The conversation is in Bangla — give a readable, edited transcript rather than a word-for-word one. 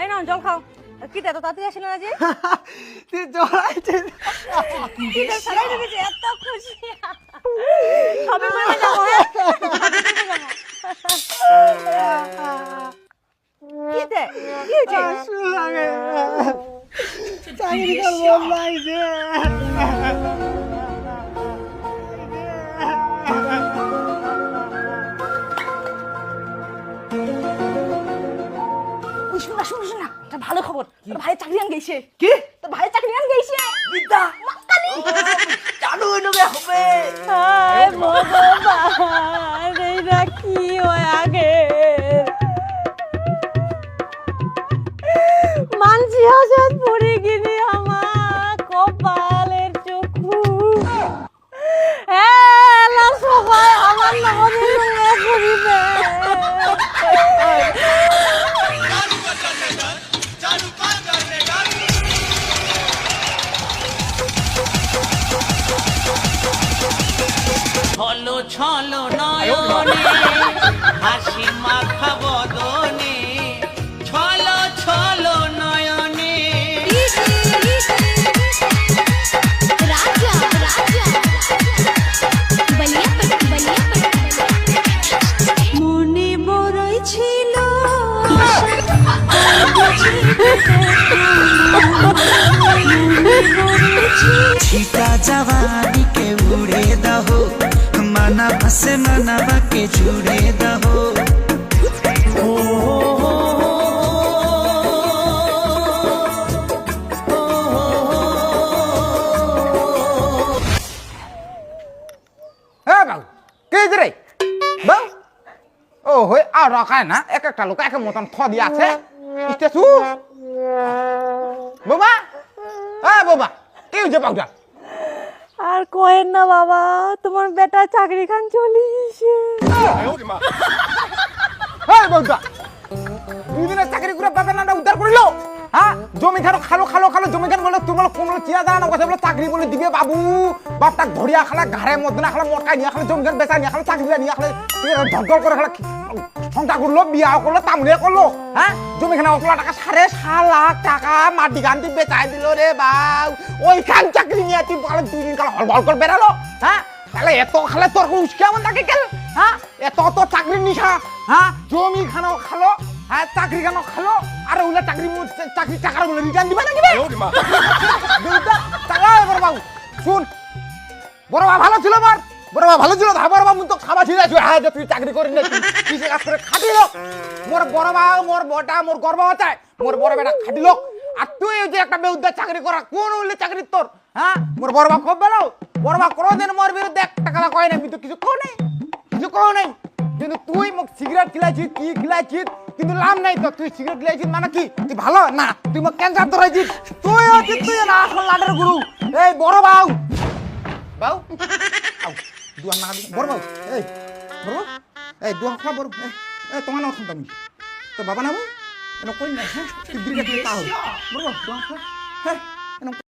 এই নাও জল খাও। কি এত তাড়াতাড়ি আসলে না যে? তুই জড়াইছে কি রে সবাই ঢুকেছে এত খুশি। সবে মারা যাবো হ্যাঁ? কি রে? কি হয়েছে? আসল লাগে চাকরি করবো লাগছে ওই শোনা শোনা শোনা একটা ভালো খবর। তোর ভাই চাকরি আন গেছে। কি তোর ভাই চাকরি আন গেছে। বিদ্যা চালু হয়ে হবে হায় ভগবান এইটা কি হয় আগে মানসি হাসাত পড়ে গেলে আমার কপালের চক্ষু এলা সবাই আমার নামে করিবে ছলো ছলো নয়নে হাসি মাখা বদনে ছলো ছলো নয়নে राजा राजा बलिया মনে বড়ই ছিল छिटा जवानी के उड़े दहो मना बस मना के जुड़े दहो হ্যাঁ বাবু কে রে বাবু ও হই আর রাখায় না এক একটা লোক এক মতন খ দিয়ে আছে স্টেশু বাবা হ্যাঁ বাবা কে হয়েছে বাবুটা আর কয়েন না বাবা তোমার বেটা চাকরি খান চলিছে হ্যাঁ বাবুটা দুদিনের চাকরি করে বেতনটা উদ্ধার করিল হ্যাঁ জমি খানো খালো খালো খালো জমি খান বলে তোমার কোনো চিনা জানা কথা বলে চাকরি বলে দিবে বাবু বাপটা ধরিয়া খালা ঘাড়ে মধ্যে না খালা মটকাই নিয়ে খালে জমি খান বেচা নিয়ে খালে চাকরি নিয়ে খালে ঢকঢক করে খালা সংসার করলো বিয়া করলো তামুলিয়া করলো হ্যাঁ জমি খানে 1 টাকা 7.5 লাখ টাকা মাটি গান্তি বেচাই দিল রে বাউ ওইখান চাকরি নিয়ে তুই বলে 2 দিন কাল হলবল করে বেড়ালো হ্যাঁ তাহলে এত খালে তোর উস কেমন থাকে কেন হ্যাঁ এত তো চাকরি নিশা হ্যাঁ জমি খানো খালো হ্যাঁ চাকরি কেন খালো আর ওগুলা চাকরি টাকার বলে রিটার্ন দিবে নাকি টাকা বড় বাবু শুন বড় বাবা ভালো ছিল আমার বড় বাবা ভালো ছিল বড় বাবু তো খাবার ছিল হ্যাঁ যে তুই চাকরি করিস না তুই কাজ করে খাটিল মোর বড় বাবা মোর বটা মোর গর্ব আছে মোর বড় বেটা খাটিল আর তুই যে একটা বেউদ্দার চাকরি করা কোন হইলে চাকরি তোর হ্যাঁ মোর বড় বাবা খুব ভালো বড় বাবা কোনোদিন মোর বিরুদ্ধে 1 টাকা কয় না কিন্তু কিছু কও নাই কিছু কও নাই কিন্তু তুই মোক সিগারেট খিলাইছিস কি খিলাইছিস কিন্তু লাভ নাই তো তুই সিগারেট খিলাইছিস মানে কি তুই ভালো না তুই মোক ক্যান্সার ধরাইছিস তুই হচ্ছিস তুই না আসল লাডের গুরু এই বড় বাউ বাউ আউ দুয়া না বড় বাউ এই বড় এই দুয়া খা বড় এই তোমার নাম তুমি তো বাবা নাম এনে কই না হ্যাঁ তুই বিরিটা খেয়ে তাও বড় বাউ দুয়া খা হ্যাঁ